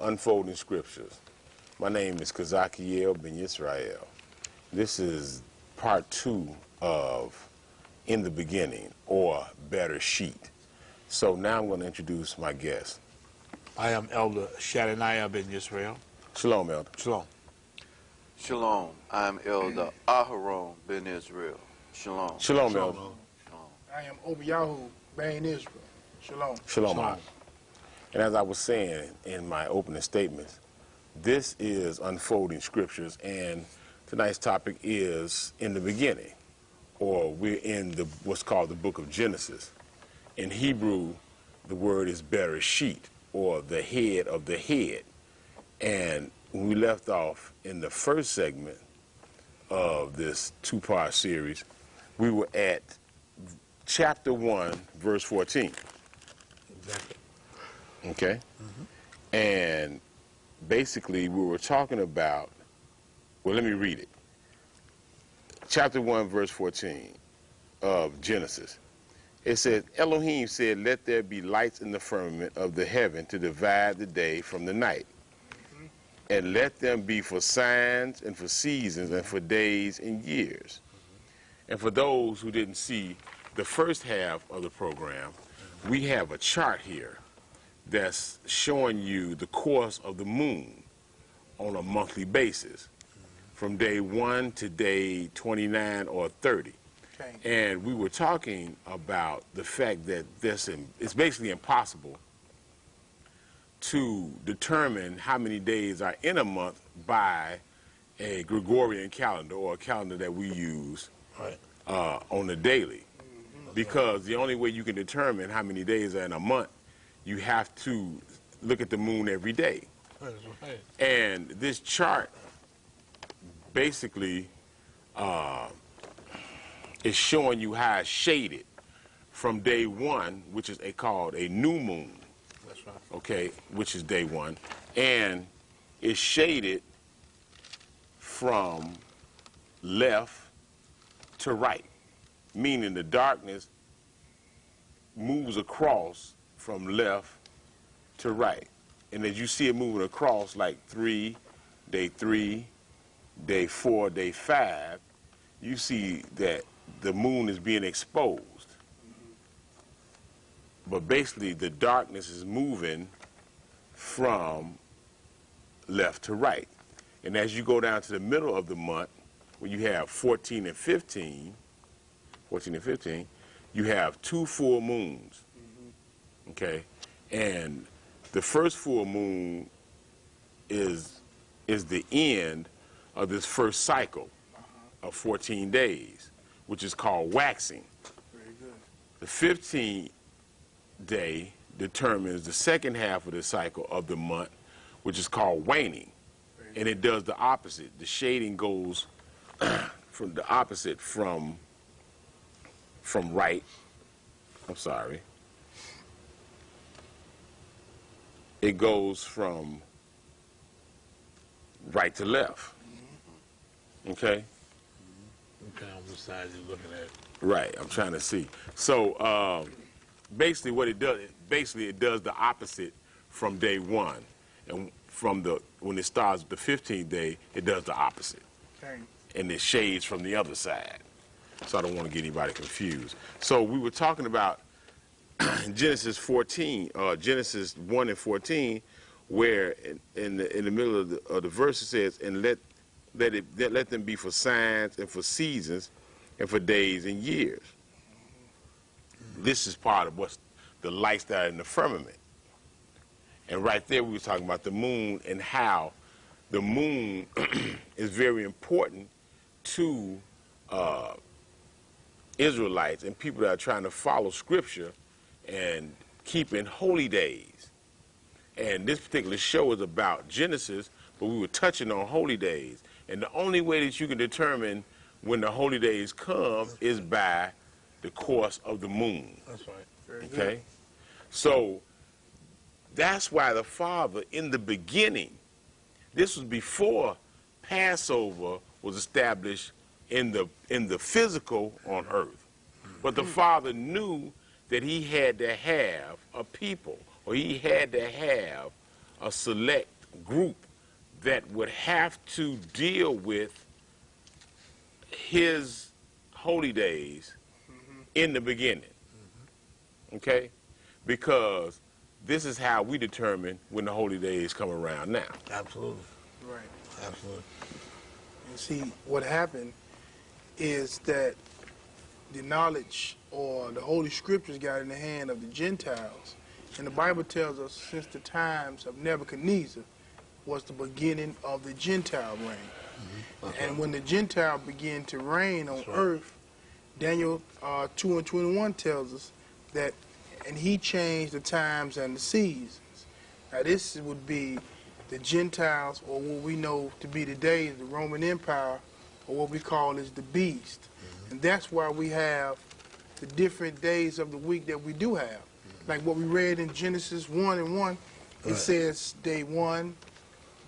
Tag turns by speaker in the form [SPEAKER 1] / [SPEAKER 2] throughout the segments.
[SPEAKER 1] Unfolding Scriptures. My name is Kazakiel Ben Israel. This is part 2 of In the Beginning, or Better Sheet. So now I'm going to introduce my guest.
[SPEAKER 2] I am Elder Shadaniah Ben Israel.
[SPEAKER 1] Shalom, Elder.
[SPEAKER 2] Shalom.
[SPEAKER 3] Shalom. I'm Elder Aharon Ben Israel. Shalom.
[SPEAKER 1] Shalom, Elder.
[SPEAKER 3] Shalom.
[SPEAKER 4] I am Obiyahu Ben Israel. Shalom.
[SPEAKER 1] Shalom.
[SPEAKER 2] Shalom.
[SPEAKER 1] And as I was saying in my opening statements, this is Unfolding Scriptures, and tonight's topic is In the Beginning, or we're in what's called the book of Genesis. In Hebrew, the word is Bereshit, or the head of the head. And when we left off in the first segment of this two-part series, we were at chapter 1, verse 14.
[SPEAKER 2] Exactly.
[SPEAKER 1] Okay? And basically we were talking about, well, let me read it. Chapter 1, verse 14 of Genesis. It says, Elohim said, let there be lights in the firmament of the heaven to divide the day from the night. And let them be for signs and for seasons and for days and years. And for those who didn't see the first half of the program, we have a chart here that's showing you the course of the moon on a monthly basis from day 1 to day 29 or 30.
[SPEAKER 4] Okay.
[SPEAKER 1] And we were talking about the fact that it's basically impossible to determine how many days are in a month by a Gregorian calendar, or a calendar that we use
[SPEAKER 2] Right.
[SPEAKER 1] on the daily. Because the only way you can determine how many days are in a month, you have to look at the moon every day.
[SPEAKER 2] That's right.
[SPEAKER 1] And this chart basically is showing you how it's shaded from day 1, which is called a new moon,
[SPEAKER 2] That's right.
[SPEAKER 1] okay, which is day 1, and it's shaded from left to right, meaning the darkness moves across from left to right. And as you see it moving across, like day 3, day 4, day 5, you see that the moon is being exposed. But basically the darkness is moving from left to right. And as you go down to the middle of the month, when you have 14 and 15, you have 2 full moons. Okay? And the first full moon is the end of this first cycle of 14 days, which is called waxing.
[SPEAKER 4] Very good.
[SPEAKER 1] The 15th day determines the second half of the cycle of the month, which is called waning. And it does the opposite. The shading goes from the opposite from right. I'm sorry. It goes from right to left. Okay?
[SPEAKER 2] Okay, on which side you're looking at.
[SPEAKER 1] Right, I'm trying to see. So basically what it does, it does the opposite from day 1. And when it starts the 15th day, it does the opposite.
[SPEAKER 4] Okay.
[SPEAKER 1] And it shades from the other side. So I don't want to get anybody confused. So we were talking about Genesis 14, Genesis 1 and 14, where in the middle of the verse it says, and let them be for signs and for seasons and for days and years. This is part of what's the lights that are in the firmament. And right there we were talking about the moon, and how the moon is very important to Israelites and people that are trying to follow Scripture and keeping holy days. And this particular show is about Genesis, but we were touching on holy days. And the only way that you can determine when the holy days come is by the course of the moon.
[SPEAKER 2] That's right.
[SPEAKER 4] Very good.
[SPEAKER 1] Okay? So that's why the Father, in the beginning, this was before Passover was established in the physical on earth. But the Father knew that he had to have a people, or he had to have a select group that would have to deal with his holy days in the beginning. Okay? Because this is how we determine when the holy days come around now.
[SPEAKER 2] Absolutely.
[SPEAKER 4] Right.
[SPEAKER 2] Absolutely.
[SPEAKER 4] And see, what happened is that the knowledge or the Holy Scriptures got in the hand of the Gentiles. And the Bible tells us since the times of Nebuchadnezzar was the beginning of the Gentile reign. And when the Gentile began to reign on earth, Daniel 2:21 tells us that, and he changed the times and the seasons. Now this would be the Gentiles, or what we know to be today the Roman Empire, or what we call is the beast. And that's why we have the different days of the week that we do have. Like what we read in Genesis 1:1, it says day 1,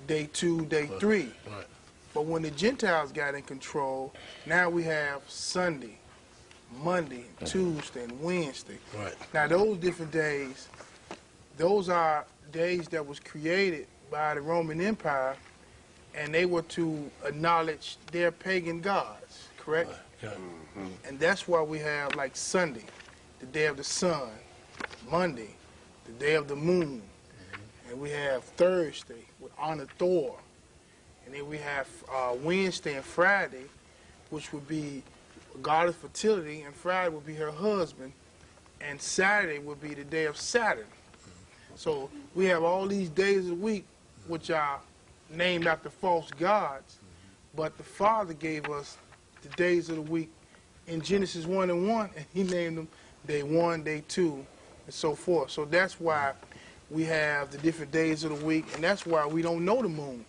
[SPEAKER 4] day 2, day 3.
[SPEAKER 2] Right.
[SPEAKER 4] But when the Gentiles got in control, now we have Sunday, Monday, Tuesday, and Wednesday.
[SPEAKER 2] Right.
[SPEAKER 4] Now those different days, those are days that was created by the Roman Empire, and they were to acknowledge their pagan gods, correct?
[SPEAKER 2] Yeah.
[SPEAKER 4] And that's why we have like Sunday, the day of the sun, Monday, the day of the moon, and we have Thursday with honor Thor, and then we have Wednesday and Friday, which would be god of fertility, and Friday would be her husband, and Saturday would be the day of Saturn. So we have all these days of the week which are named after false gods, but the Father gave us the days of the week in Genesis 1:1, and he named them day 1, day 2, and so forth. So that's why we have the different days of the week, and that's why we don't know the moon,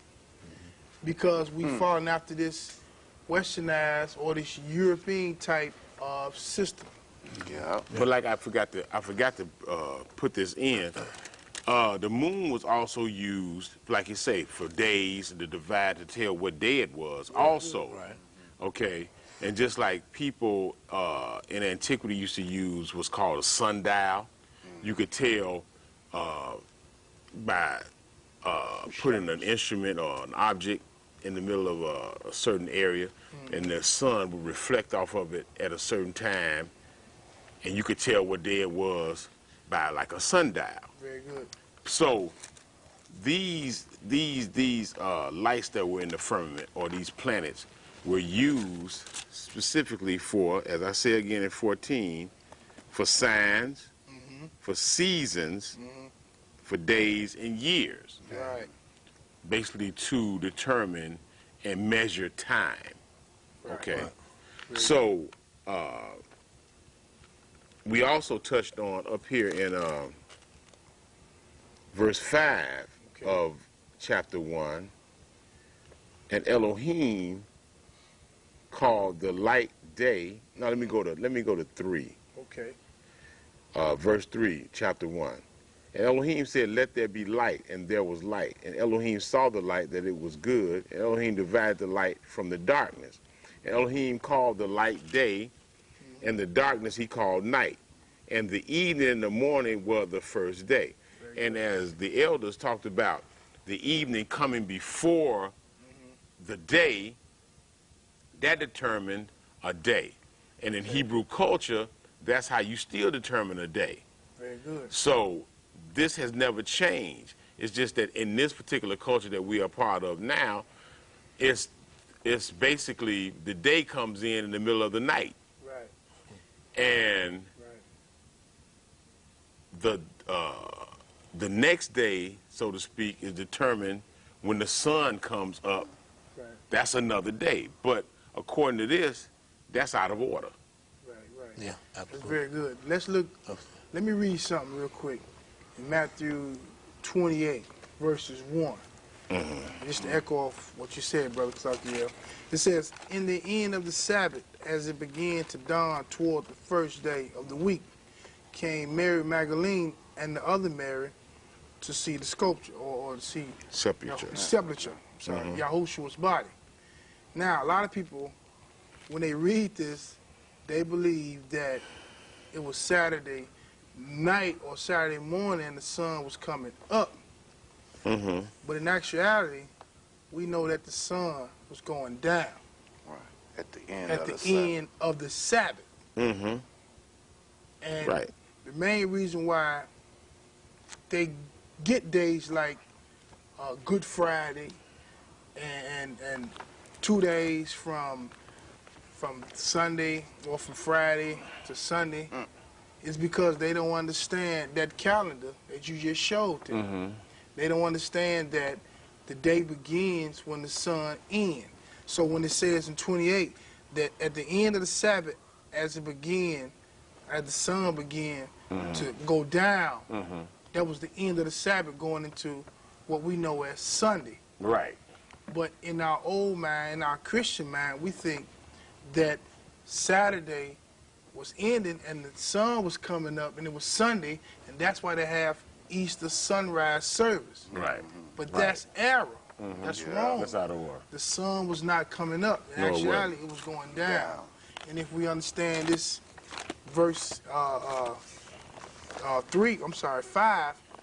[SPEAKER 4] because we've fallen after this westernized or this European type of system.
[SPEAKER 3] Yeah.
[SPEAKER 1] But like I forgot to put this in. The moon was also used, like you say, for days to divide to tell what day it was. Also,
[SPEAKER 2] Right.
[SPEAKER 1] okay, and just like people in antiquity used to use what's called a sundial, you could tell by putting an instrument or an object in the middle of a certain area, and the sun would reflect off of it at a certain time, and you could tell what day it was by like a sundial.
[SPEAKER 4] Very good.
[SPEAKER 1] So these lights that were in the firmament, or these planets, were used specifically for, as I say again in 14, for signs, for seasons, for days and years.
[SPEAKER 4] Right.
[SPEAKER 1] Basically to determine and measure time. Okay.
[SPEAKER 4] Right.
[SPEAKER 1] So we also touched on up here in verse 5 of chapter 1, and Elohim called the light day. Now let me go to 3.
[SPEAKER 4] Okay.
[SPEAKER 1] Verse 3, chapter 1. And Elohim said, "Let there be light," and there was light. And Elohim saw the light, that it was good. And Elohim divided the light from the darkness. And Elohim called the light day, and the darkness he called night. And the evening and the morning were the first day. And as the elders talked about the evening coming before the day, that determined a day. And in Hebrew culture, that's how you still determine a day.
[SPEAKER 4] Very good.
[SPEAKER 1] So this has never changed. It's just that in this particular culture that we are part of now, it's basically the day comes in the middle of the night.
[SPEAKER 4] Right.
[SPEAKER 1] And the next day, so to speak, is determined when the sun comes up.
[SPEAKER 4] Right.
[SPEAKER 1] That's another day. But according to this, that's out of order.
[SPEAKER 4] Right. Right.
[SPEAKER 2] Yeah,
[SPEAKER 4] That's
[SPEAKER 2] absolutely.
[SPEAKER 4] very good. Let's look. Let me read something real quick in Matthew 28, verses 1. Just to echo off what you said, Brother Clarkiel. It says, "In the end of the Sabbath, as it began to dawn toward the first day of the week, came Mary Magdalene and the other Mary to see the sculpture, or to see
[SPEAKER 1] Sepulchre.
[SPEAKER 4] Yahushua's body." Now, a lot of people, when they read this, they believe that it was Saturday night or Saturday morning the sun was coming up.
[SPEAKER 1] Mm-hmm.
[SPEAKER 4] But in actuality, we know that the sun was going down
[SPEAKER 3] Right. At the end
[SPEAKER 4] at
[SPEAKER 3] of
[SPEAKER 4] the
[SPEAKER 3] the Sabbath.
[SPEAKER 4] end of the Sabbath.
[SPEAKER 1] Mm-hmm.
[SPEAKER 4] And
[SPEAKER 1] Right.
[SPEAKER 4] the main reason why they get days like Good Friday and 2 days from Sunday or from Friday to Sunday is because they don't understand that calendar that you just showed them.
[SPEAKER 1] Mm-hmm.
[SPEAKER 4] They don't understand that the day begins when the sun ends. So when it says in 28 that at the end of the Sabbath, as the sun began to go down,
[SPEAKER 1] Mm-hmm.
[SPEAKER 4] that was the end of the Sabbath going into what we know as Sunday.
[SPEAKER 1] Right.
[SPEAKER 4] But in our old mind, in our Christian mind, we think that Saturday was ending and the sun was coming up and it was Sunday, and that's why they have Easter sunrise service.
[SPEAKER 1] Right.
[SPEAKER 4] But
[SPEAKER 1] Right.
[SPEAKER 4] that's error. That's wrong.
[SPEAKER 1] That's out of order.
[SPEAKER 4] The sun was not coming up. In
[SPEAKER 1] No, it
[SPEAKER 4] actuality, it was going down. And if we understand this verse 5,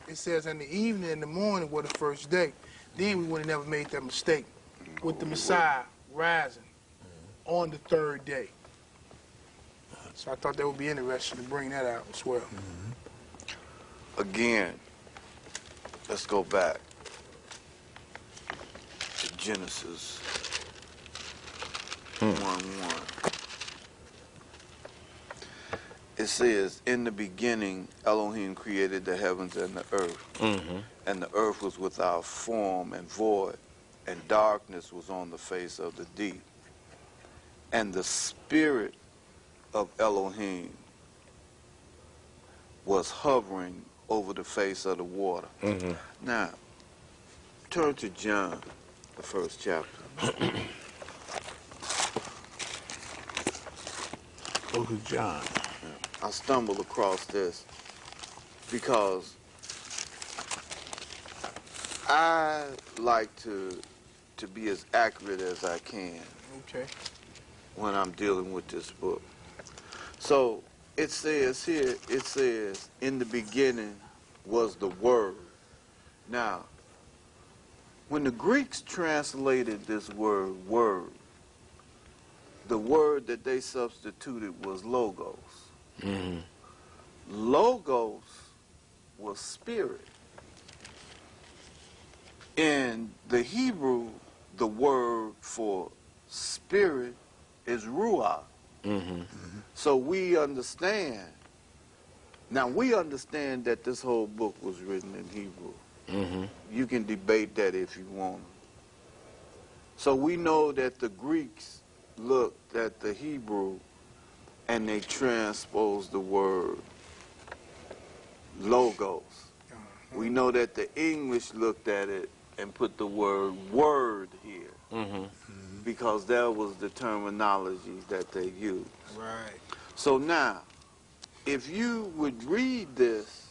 [SPEAKER 4] it says, in the evening and the morning were the first day. Then we would have never made that mistake with the Messiah rising on the third day. So I thought that would be interesting to bring that out as well.
[SPEAKER 3] Again, let's go back to Genesis 1:1. It says, in the beginning, Elohim created the heavens and the earth.
[SPEAKER 1] Mm-hmm.
[SPEAKER 3] And the earth was without form and void, and darkness was on the face of the deep. And the spirit of Elohim was hovering over the face of the water.
[SPEAKER 1] Mm-hmm.
[SPEAKER 3] Now, turn to John, the first chapter.
[SPEAKER 2] Book of John.
[SPEAKER 3] I stumbled across this because I like to be as accurate as I can
[SPEAKER 4] Okay.
[SPEAKER 3] when I'm dealing with this book. So it says here, it says, in the beginning was the Word. Now, when the Greeks translated this word, the word that they substituted was logos.
[SPEAKER 1] Mm-hmm.
[SPEAKER 3] Logos was spirit. In the Hebrew, the word for spirit is ruach.
[SPEAKER 1] Mm-hmm.
[SPEAKER 3] So we understand. Now we understand that this whole book was written in Hebrew.
[SPEAKER 1] Mm-hmm.
[SPEAKER 3] You can debate that if you want. So we know that the Greeks looked at the Hebrew and they transposed the word logos. We know that the English looked at it and put the word here
[SPEAKER 1] Mm-hmm.
[SPEAKER 3] because that was the terminology that they used.
[SPEAKER 4] Right.
[SPEAKER 3] So now, if you would read this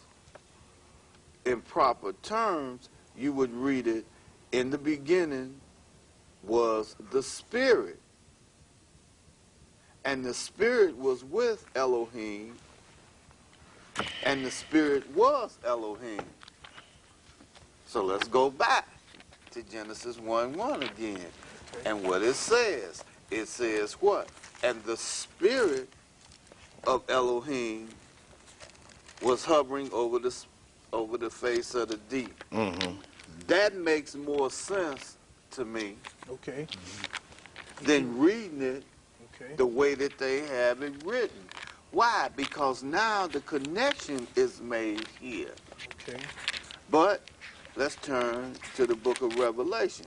[SPEAKER 3] in proper terms, you would read it, in the beginning was the Spirit. And the Spirit was with Elohim, and the Spirit was Elohim. So let's go back to Genesis 1:1 again. And what it says what? And the Spirit of Elohim was hovering over the face of the deep.
[SPEAKER 1] Mm-hmm.
[SPEAKER 3] That makes more sense to me
[SPEAKER 4] Okay.
[SPEAKER 3] than reading it
[SPEAKER 4] Okay.
[SPEAKER 3] the way that they have it written. Why? Because now the connection is made here.
[SPEAKER 4] Okay.
[SPEAKER 3] But let's turn to the book of Revelation.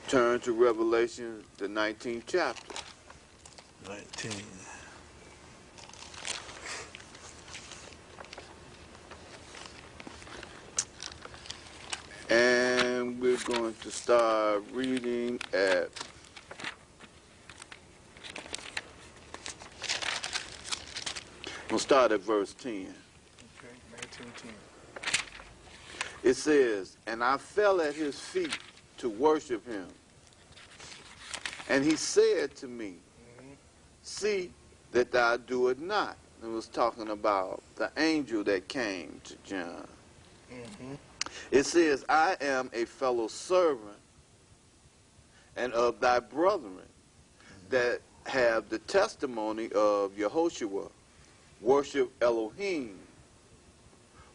[SPEAKER 3] Turn to Revelation, the 19th chapter.
[SPEAKER 2] 19.
[SPEAKER 3] And we're going to start reading at we'll start at verse 10.
[SPEAKER 4] Okay. 19:10.
[SPEAKER 3] It says, and I fell at his feet to worship him. And he said to me, see that thou do it not. It was talking about the angel that came to John.
[SPEAKER 4] Mm-hmm.
[SPEAKER 3] It says, I am a fellow servant and of thy brethren that have the testimony of Yehoshua. Worship Elohim.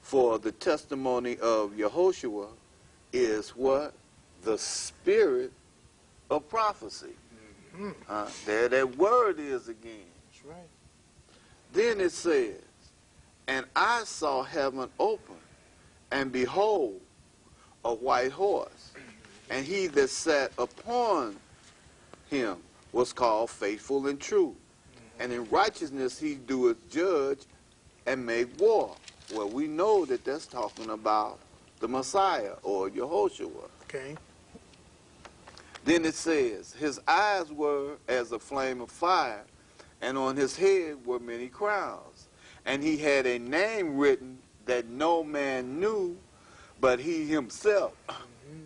[SPEAKER 3] For the testimony of Yehoshua is what? The spirit of prophecy.
[SPEAKER 4] Mm-hmm.
[SPEAKER 3] There that word is again.
[SPEAKER 4] That's right.
[SPEAKER 3] Then it says, and I saw heaven open, and behold, a white horse, and he that sat upon him was called Faithful and True, and in righteousness he doeth judge and make war. Well, we know that that's talking about the Messiah or Yehoshua.
[SPEAKER 4] Okay.
[SPEAKER 3] Then it says, his eyes were as a flame of fire, and on his head were many crowns. And he had a name written that no man knew but he himself.
[SPEAKER 4] Mm-hmm.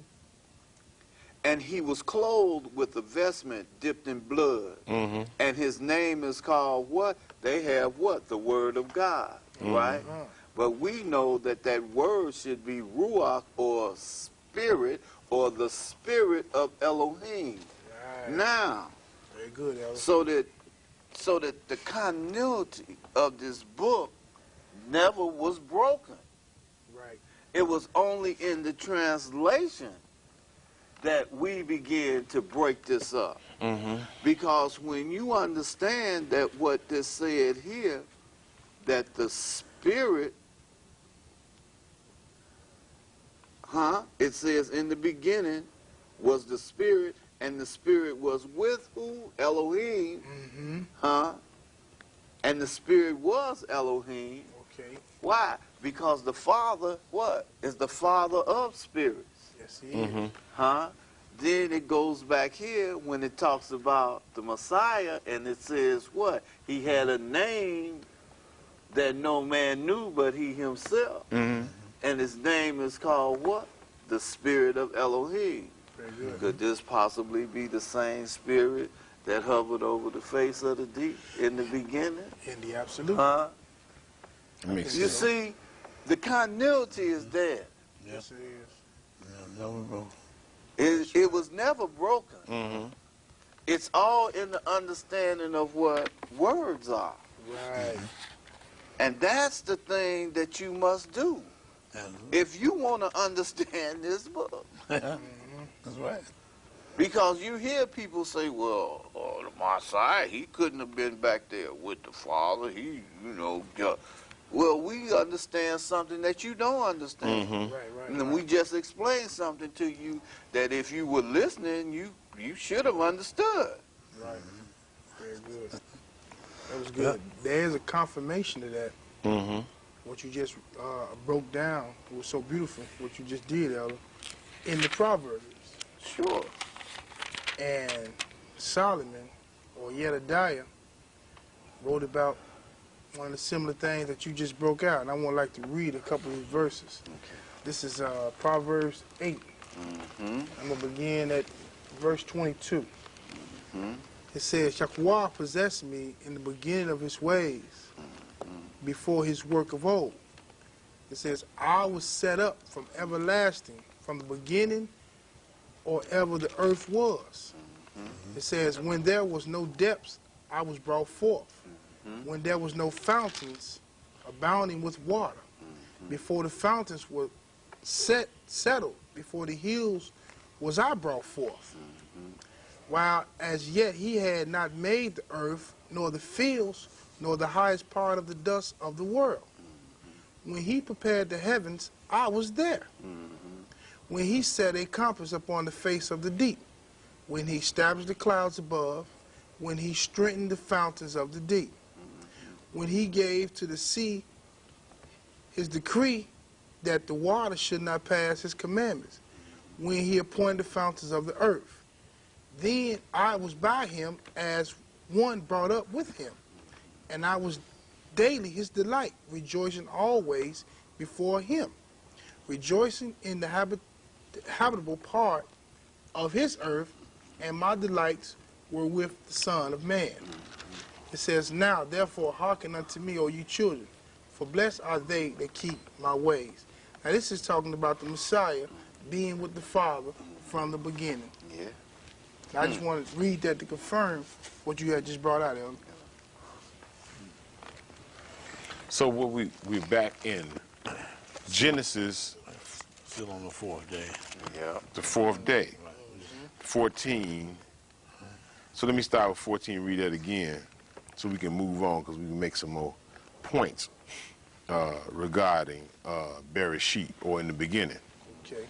[SPEAKER 3] And he was clothed with a vestment dipped in blood.
[SPEAKER 1] Mm-hmm.
[SPEAKER 3] And his name is called what? They have what? The Word of God, right?
[SPEAKER 4] Uh-huh.
[SPEAKER 3] But we know that that word should be Ruach, or spirit, or the spirit of Elohim.
[SPEAKER 4] Right.
[SPEAKER 3] Now,
[SPEAKER 4] Very good, Elder.
[SPEAKER 3] so that the continuity of this book never was broken.
[SPEAKER 4] Right.
[SPEAKER 3] It was only in the translation that we begin to break this up.
[SPEAKER 1] Mm-hmm.
[SPEAKER 3] Because when you understand that what this said here, that the spirit, it says in the beginning was the spirit, and the spirit was with who? Elohim,
[SPEAKER 4] Mm-hmm.
[SPEAKER 3] and the spirit was Elohim.
[SPEAKER 4] Okay.
[SPEAKER 3] Why? Because the Father, what? Is the Father of spirits.
[SPEAKER 4] Yes, he
[SPEAKER 1] Mm-hmm.
[SPEAKER 4] is.
[SPEAKER 3] Then it goes back here when it talks about the Messiah, and it says what? He had a name that no man knew but he himself.
[SPEAKER 1] Mm-hmm.
[SPEAKER 3] And his name is called what? The Spirit of Elohim.
[SPEAKER 4] Very good.
[SPEAKER 3] Could this possibly be the same spirit that hovered over the face of the deep in the beginning?
[SPEAKER 4] In the absolute.
[SPEAKER 1] Makes
[SPEAKER 3] You
[SPEAKER 1] sense.
[SPEAKER 3] see, the continuity is there.
[SPEAKER 4] Yes, it is.
[SPEAKER 2] Yeah, never broke.
[SPEAKER 3] It was never broken.
[SPEAKER 1] Mm-hmm.
[SPEAKER 3] It's all in the understanding of what words are.
[SPEAKER 4] Right.
[SPEAKER 3] And that's the thing that you must do if you want to understand this book.
[SPEAKER 4] Mm-hmm.
[SPEAKER 2] That's right.
[SPEAKER 3] Because you hear people say, well, the Messiah, he couldn't have been back there with the Father. He, well, we understand something that you don't understand.
[SPEAKER 1] Mm-hmm.
[SPEAKER 4] Right.
[SPEAKER 3] And we just explained something to you that if you were listening, you should have understood.
[SPEAKER 4] Right. Very good. That was good. There is a confirmation to that.
[SPEAKER 1] Mm-hmm.
[SPEAKER 4] What you just broke down, it was so beautiful, what you just did, Elder, in the Proverbs.
[SPEAKER 3] Sure.
[SPEAKER 4] And Solomon, or Jedediah, wrote about one of the similar things that you just broke out. And I would like to read a couple of these verses.
[SPEAKER 3] Okay.
[SPEAKER 4] This is Proverbs 8.
[SPEAKER 3] Mm-hmm.
[SPEAKER 4] I'm going to begin at verse 22.
[SPEAKER 3] Mm-hmm.
[SPEAKER 4] It says, Yahweh possessed me in the beginning of his ways, before his work of old. It says, I was set up from everlasting, from the beginning, or ever the earth was. It says, when there was no depths, I was brought forth. When there was no fountains abounding with water, before the fountains were settled, before the hills was I brought forth. While as yet he had not made the earth, nor the fields, nor the highest part of the dust of the world. When he prepared the heavens, I was there. When he set a compass upon the face of the deep, when he established the clouds above, when he strengthened the fountains of the deep, when he gave to the sea his decree that the water should not pass his commandments, when he appointed the fountains of the earth. Then I was by him as one brought up with him, and I was daily his delight, rejoicing always before him, rejoicing in the habitable part of his earth, and my delights were with the Son of Man. It says, now, therefore, hearken unto me, O you children, for blessed are they that keep my ways. Now, this is talking about the Messiah being with the Father from the beginning.
[SPEAKER 3] Yeah.
[SPEAKER 4] Now, I just want to read that to confirm what you had just brought out, Elder.
[SPEAKER 1] So what we're back in Genesis,
[SPEAKER 2] Still on the fourth day.
[SPEAKER 3] Yeah.
[SPEAKER 1] the fourth day,
[SPEAKER 2] Right.
[SPEAKER 1] 14. So let me start with 14, read that again, so we can move on, because we can make some more points regarding Bereshit, or in the beginning.
[SPEAKER 4] Okay.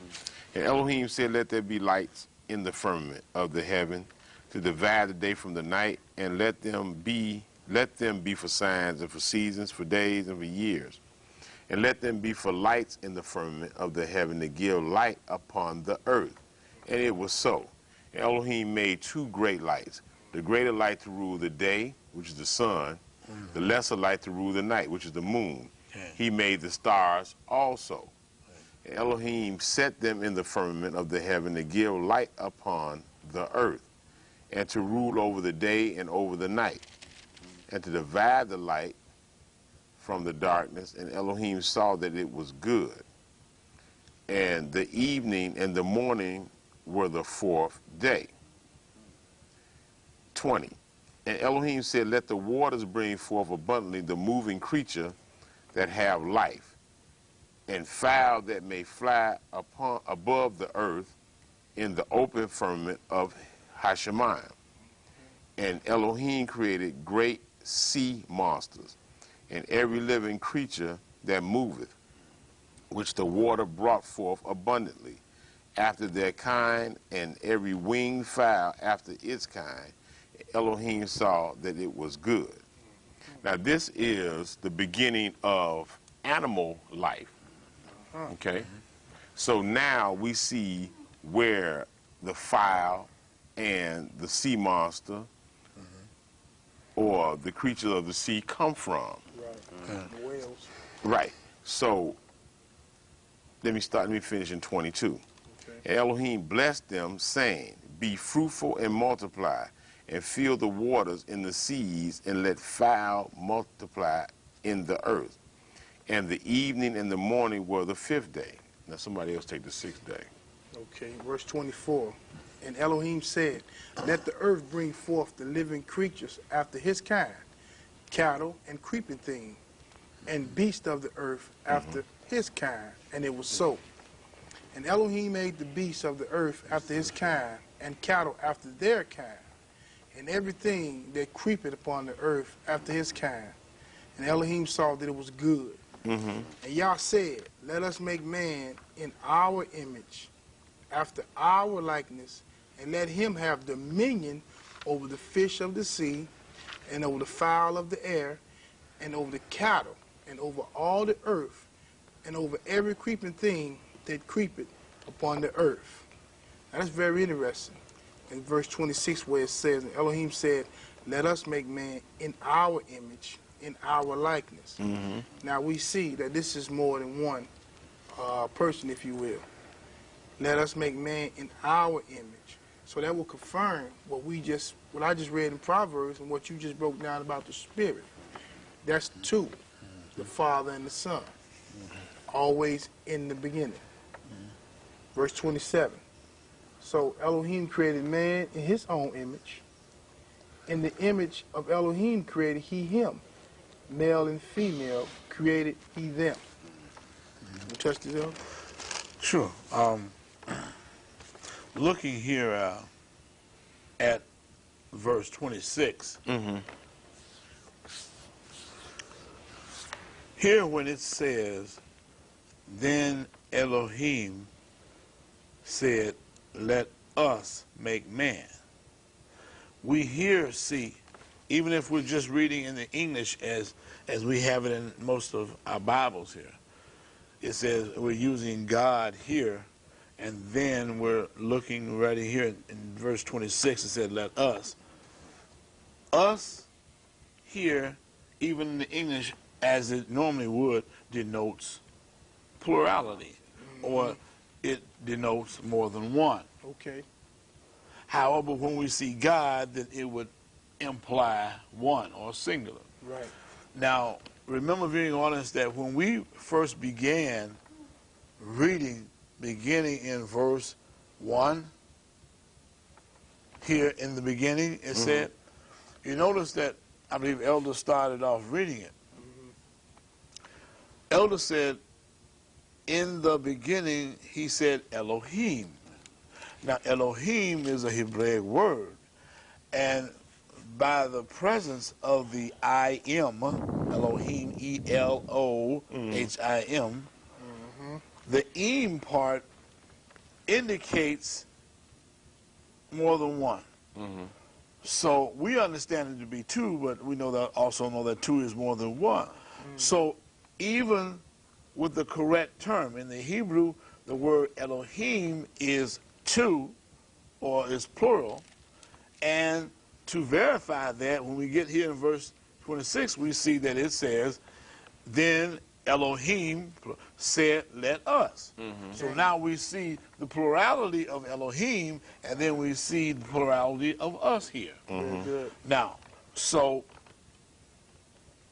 [SPEAKER 1] And Elohim said, let there be lights in the firmament of the heaven to divide the day from the night, and let them be for signs and for seasons, for days and for years. And let them be for lights in the firmament of the heaven to give light upon the earth. And it was so. And Elohim made two great lights, the greater light to rule the day, which is the sun, the lesser light to rule the night, which is the moon.
[SPEAKER 2] Okay.
[SPEAKER 1] He made the stars also. And Elohim set them in the firmament of the heaven to give light upon the earth, and to rule over the day and over the night, and to divide the light from the darkness. And Elohim saw that it was good. And the evening and the morning were the fourth day. 20. And Elohim said, let the waters bring forth abundantly the moving creature that have life, and fowl that may fly above the earth in the open firmament of Hashemayim. And Elohim created great sea monsters, and every living creature that moveth, which the water brought forth abundantly, after their kind, and every winged fowl after its kind. Elohim saw that it was good. Now this is the beginning of animal life. Okay? So now we see where the fowl and the sea monster or the creatures of the sea come from.
[SPEAKER 4] Right. The whales.
[SPEAKER 1] Right. So let me finish in 22.
[SPEAKER 4] Okay.
[SPEAKER 1] And Elohim blessed them, saying, be fruitful and multiply, and fill the waters in the seas, and let fowl multiply in the earth. And the evening and the morning were the fifth day. Now somebody else take the sixth day.
[SPEAKER 4] Okay, verse 24. And Elohim said, let the earth bring forth the living creatures after his kind, cattle and creeping things, and beasts of the earth after his kind. And it was so. And Elohim made the beasts of the earth after his kind, and cattle after their kind, and everything that creepeth upon the earth after his kind. And Elohim saw that it was good. And Yah said, let us make man in our image, after our likeness, and let him have dominion over the fish of the sea, and over the fowl of the air, and over the cattle, and over all the earth, and over every creeping thing that creepeth upon the earth. Now, that's very interesting. In verse 26 where it says, and Elohim said, let us make man in our image, in our likeness. Now we see that this is more than one person, if you will. Let us make man in our image. So that will confirm what I just read in Proverbs and what you just broke down about the Spirit. That's two, the Father and the Son, always in the beginning. Verse 27. So Elohim created man in his own image. In the image of Elohim created he him. Male and female created he them. You touch this out?
[SPEAKER 2] Sure. Looking here at verse 26, here when it says, then Elohim said, let us make man. We here see, even if we're just reading in the English as we have it in most of our Bibles here, it says we're using God here, and then we're looking right here in verse 26, it said, let us. Us here, even in the English, as it normally would, denotes plurality, or it denotes more than one.
[SPEAKER 4] Okay.
[SPEAKER 2] However, when we see God, that it would imply one or singular.
[SPEAKER 4] Right.
[SPEAKER 2] Now, remember, being honest, that when we first began reading, beginning in verse 1, here in the beginning, it said, you notice that I believe Elder started off reading it. Elder said, in the beginning, he said Elohim. Now, Elohim is a Hebraic word, and by the presence of the I am, Elohim, E-L-O-H-I-M, the im part indicates more than one. So we understand it to be two, but we know that also know that two is more than one. So even with the correct term in the Hebrew, the word Elohim is two, or is plural, and to verify that, when we get here in verse 26, we see that it says, then Elohim said, let us. So now we see the plurality of Elohim, and then we see the plurality of us here.
[SPEAKER 4] Very good.
[SPEAKER 2] Now, so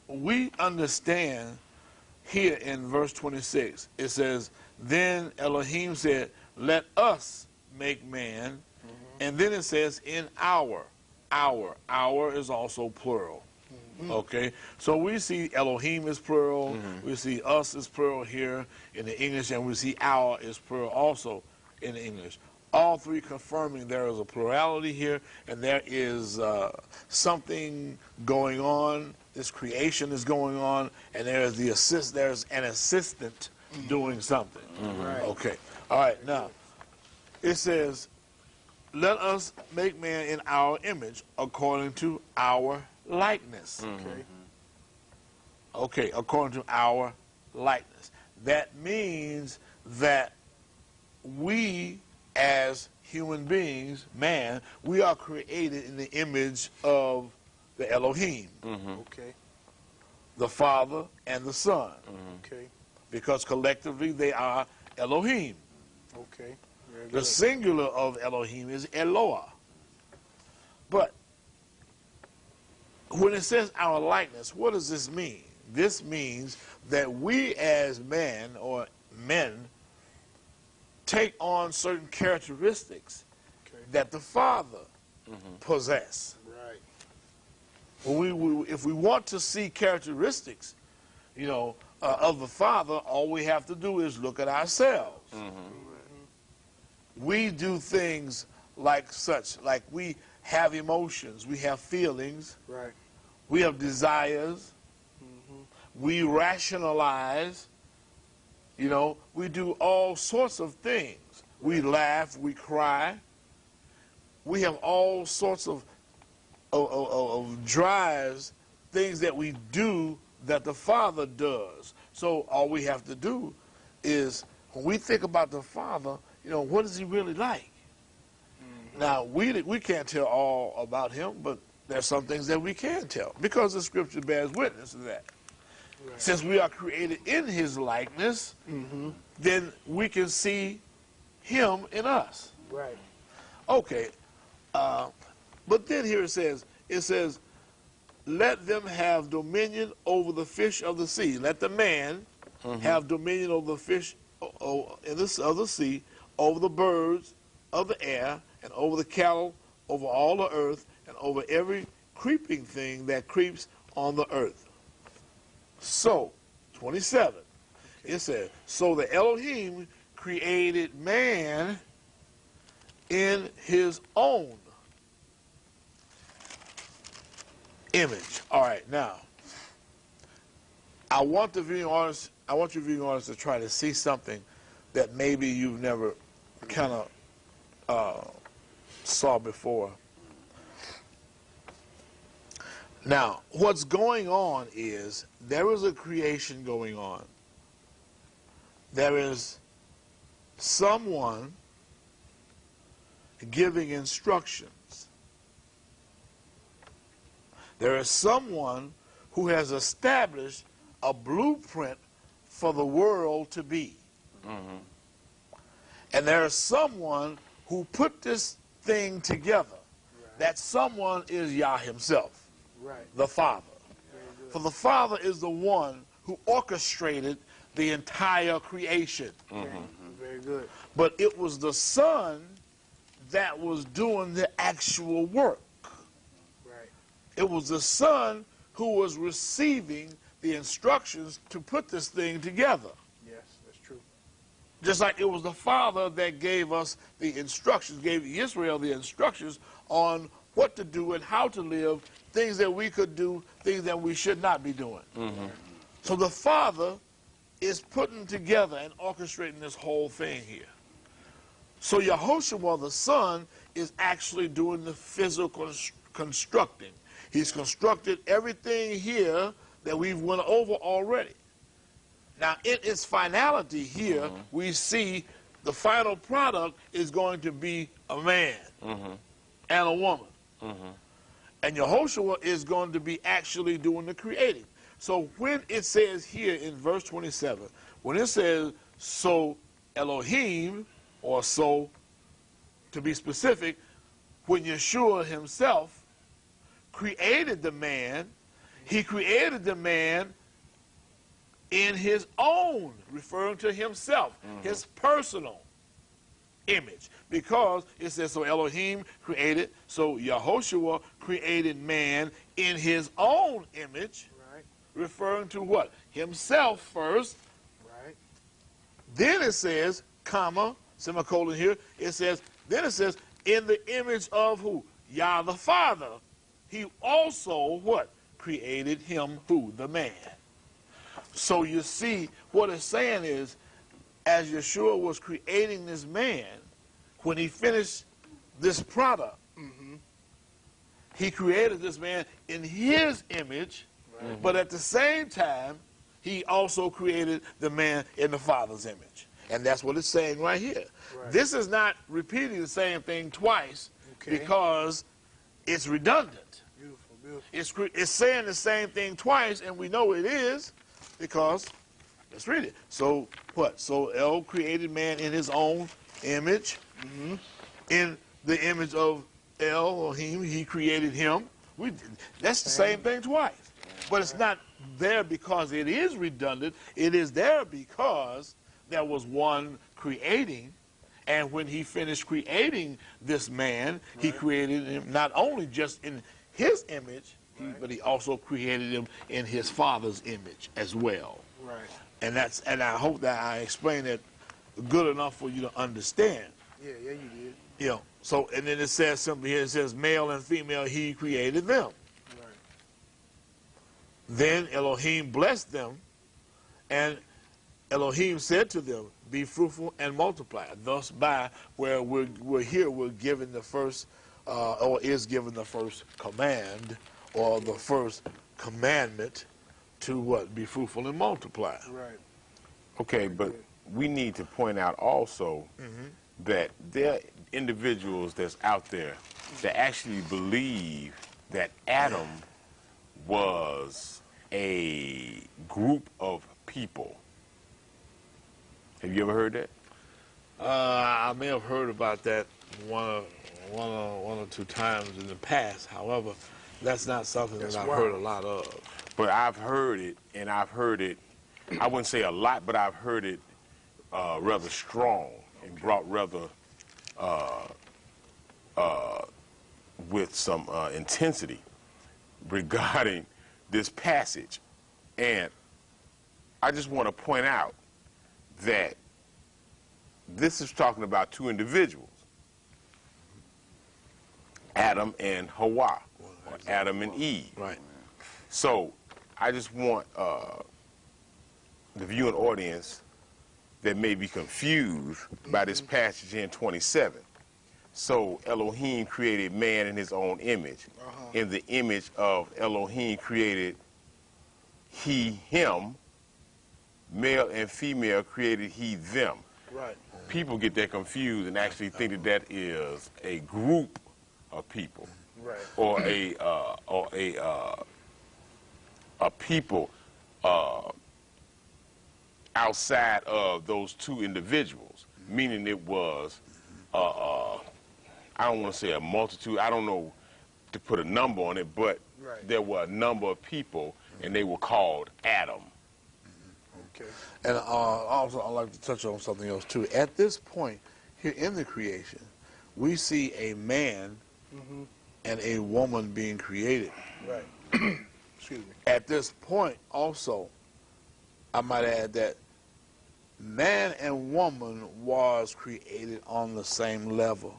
[SPEAKER 2] we understand here in verse 26, it says, then Elohim said, let us make man, and then it says, in our is also plural. Okay, so we see Elohim is plural, we see us is plural here in the English, and we see our is plural also in the English. All three confirming there is a plurality here, and there is something going on. This creation is going on, and there's an assistant doing something.
[SPEAKER 4] Right.
[SPEAKER 2] Okay, all right. Now it says, let us make man in our image, according to our likeness.
[SPEAKER 4] Okay.
[SPEAKER 2] Okay, according to our likeness. That means that we, as human beings, man, we are created in the image of the Elohim,
[SPEAKER 4] Okay.
[SPEAKER 2] the Father and the Son,
[SPEAKER 4] Okay.
[SPEAKER 2] because collectively they are Elohim.
[SPEAKER 4] Okay. Very
[SPEAKER 2] The
[SPEAKER 4] good.
[SPEAKER 2] singular of Elohim is Eloah. But when it says our likeness, what does this mean? This means that we as man or men take on certain characteristics
[SPEAKER 4] Okay.
[SPEAKER 2] that the Father possess.
[SPEAKER 4] Right.
[SPEAKER 2] If we want to see characteristics, of the Father, all we have to do is look at ourselves. We do things like such, like we have emotions, we have feelings,
[SPEAKER 4] Right.
[SPEAKER 2] we have desires, we rationalize, we do all sorts of things. We laugh, we cry, we have all sorts of drives, things that we do that the Father does. So all we have to do is, when we think about the Father, what is he really like? Now, we can't tell all about him, but there's some things that we can tell, because the Scripture bears witness to that.
[SPEAKER 4] Right.
[SPEAKER 2] Since we are created in his likeness, then we can see him in us.
[SPEAKER 4] Right.
[SPEAKER 2] Okay, but then here it says, let them have dominion over the fish of the sea. Let the man have dominion over the fish of the sea, over the birds of the air, and over the cattle, over all the earth, and over every creeping thing that creeps on the earth. So, 27, it says, so the Elohim created man in his own image. All right, now, I want you viewing audience to try to see something that maybe you've never kind of saw before. Now, what's going on is there is a creation going on. There is someone giving instructions. There is someone who has established a blueprint for the world to be. And there is someone who put this thing together that someone is Yah himself,
[SPEAKER 4] Right.
[SPEAKER 2] the Father.
[SPEAKER 4] Very good.
[SPEAKER 2] For the Father is the one who orchestrated the entire creation.
[SPEAKER 4] Okay. Very good.
[SPEAKER 2] But it was the Son that was doing the actual work.
[SPEAKER 4] Right.
[SPEAKER 2] It was the Son who was receiving the instructions to put this thing together.
[SPEAKER 4] Yes, that's true.
[SPEAKER 2] Just like it was the Father that gave us the instructions, gave Israel the instructions on what to do and how to live, things that we could do, things that we should not be doing. So the Father is putting together and orchestrating this whole thing here. So Yehoshua, the Son, is actually doing the physical constructing. He's constructed everything here that we've went over already. Now, in its finality here, we see the final product is going to be a man and a woman. And Yehoshua is going to be actually doing the creating. So when it says here in verse 27, when it says, so Elohim, or so, to be specific, when Yeshua himself created the man, he created the man in his own, referring to himself, his personal image. Because it says, so Elohim created, so Yehoshua created man in his own image,
[SPEAKER 4] Right.
[SPEAKER 2] referring to what? Himself first.
[SPEAKER 4] Right.
[SPEAKER 2] Then it says, comma, semicolon here, it says, then it says, in the image of who? Yah the Father. He also, what? Created him, who? The man. So you see, what it's saying is, as Yeshua was creating this man, when he finished this product, he created this man in his image, but at the same time, he also created the man in the Father's image. And that's what it's saying right here.
[SPEAKER 4] Right.
[SPEAKER 2] This is not repeating the same thing twice
[SPEAKER 4] Okay.
[SPEAKER 2] because it's redundant.
[SPEAKER 4] Beautiful, beautiful.
[SPEAKER 2] It's saying the same thing twice, and we know it is because, let's read it. So what? So El created man in his own image. In the image of Elohim, he created him. That's the same thing twice. But it's not there because it is redundant. It is there because there was one creating. And when he finished creating this man, he created him not only just in his image, but he also created him in his Father's image as well.
[SPEAKER 4] Right.
[SPEAKER 2] And I hope that I explained it good enough for you to understand.
[SPEAKER 4] Yeah, you did.
[SPEAKER 2] You know, so, and then it says simply here, it says male and female, he created them.
[SPEAKER 4] Right.
[SPEAKER 2] Then Elohim blessed them, and Elohim said to them, be fruitful and multiply. Thus, by where we're here, we're given the first, or is given the first command, or the first commandment to what? Be fruitful and multiply.
[SPEAKER 4] Right.
[SPEAKER 1] Okay, but we need to point out also that there are individuals that's out there that actually believe that Adam was a group of people. Have you ever heard that?
[SPEAKER 2] I may have heard about that one or two times in the past. However, that's not something that I've heard a lot of.
[SPEAKER 1] But I've heard it, and I've heard it, I wouldn't say a lot, but I've heard it rather strong and brought rather with some intensity regarding this passage. And I just want to point out that this is talking about two individuals, Adam and Hawa, or Adam and Eve.
[SPEAKER 2] Right.
[SPEAKER 1] So I just want the viewing audience that may be confused by this passage in 27. So Elohim created man in his own image. In the image of Elohim created he him. Male and female created he them.
[SPEAKER 2] Right.
[SPEAKER 1] People get that confused and actually think that that is a group of people,
[SPEAKER 4] Right.
[SPEAKER 1] or a people outside of those two individuals, meaning it was I don't want to say a multitude. I don't know to put a number on it, but
[SPEAKER 4] Right.
[SPEAKER 1] there were a number of people, and they were called Adam.
[SPEAKER 4] Okay.
[SPEAKER 2] And also, I'd like to touch on something else, too. At this point, here in the creation, we see a man
[SPEAKER 4] Mm-hmm.
[SPEAKER 2] and a woman being created.
[SPEAKER 4] Right. Excuse me.
[SPEAKER 2] At this point, also, I might add that man and woman was created on the same level.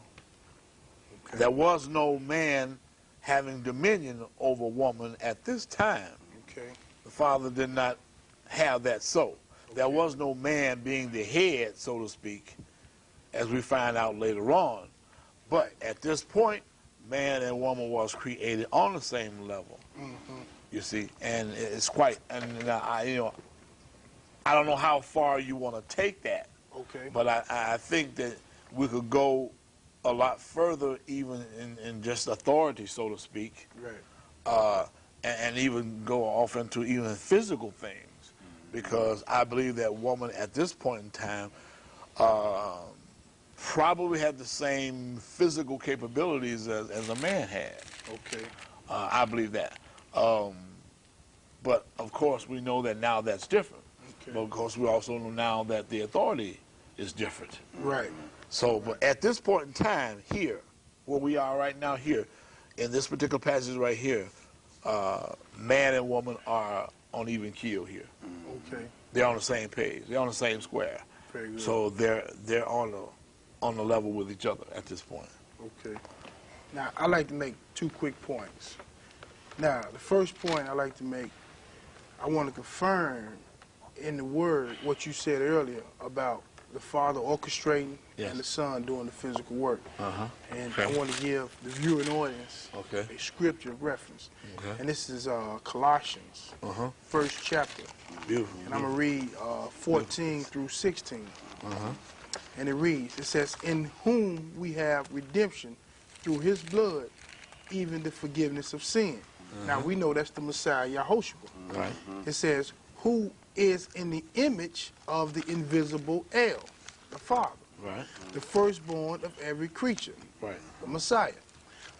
[SPEAKER 4] Okay.
[SPEAKER 2] There was no man having dominion over woman at this time.
[SPEAKER 4] Okay.
[SPEAKER 2] The Father did not have that so. There was no man being the head, so to speak, as we find out later on. But at this point, man and woman was created on the same level.
[SPEAKER 4] Mm-hmm.
[SPEAKER 2] You see, and it's quite. And I don't know how far you want to take that,
[SPEAKER 4] Okay.
[SPEAKER 2] but I think that we could go a lot further, even in just authority, so to speak,
[SPEAKER 4] Right.
[SPEAKER 2] and even go off into even physical things, because I believe that woman at this point in time probably had the same physical capabilities as a man had.
[SPEAKER 4] Okay.
[SPEAKER 2] I believe that. But of course, we know that now that's different.
[SPEAKER 4] Okay.
[SPEAKER 2] But of course, we also know now that the authority is different.
[SPEAKER 4] Right.
[SPEAKER 2] So, but at this point in time, here, where we are right now, here, in this particular passage right here, man and woman are on even keel here.
[SPEAKER 4] Okay.
[SPEAKER 2] They're on the same page. They're on the same square.
[SPEAKER 4] Very good.
[SPEAKER 2] So they're on the level with each other at this point.
[SPEAKER 4] Okay. Now, I like to make two quick points. Now, the first point I like to make, I want to confirm in the Word what you said earlier about the Father orchestrating
[SPEAKER 2] Yes.
[SPEAKER 4] and the Son doing the physical work. And
[SPEAKER 2] Okay.
[SPEAKER 4] I want to give the viewing audience
[SPEAKER 2] Okay.
[SPEAKER 4] a scripture reference.
[SPEAKER 2] Okay.
[SPEAKER 4] And this is Colossians, first chapter.
[SPEAKER 2] Beautiful.
[SPEAKER 4] And I'm going to read 14 through 16. And it reads, it says, in whom we have redemption through his blood, even the forgiveness of sin. Now, we know that's the Messiah, Yahushua.
[SPEAKER 2] Right.
[SPEAKER 4] It says, who is in the image of the invisible El, the Father,
[SPEAKER 2] Right.
[SPEAKER 4] the firstborn of every creature,
[SPEAKER 2] Right.
[SPEAKER 4] the Messiah.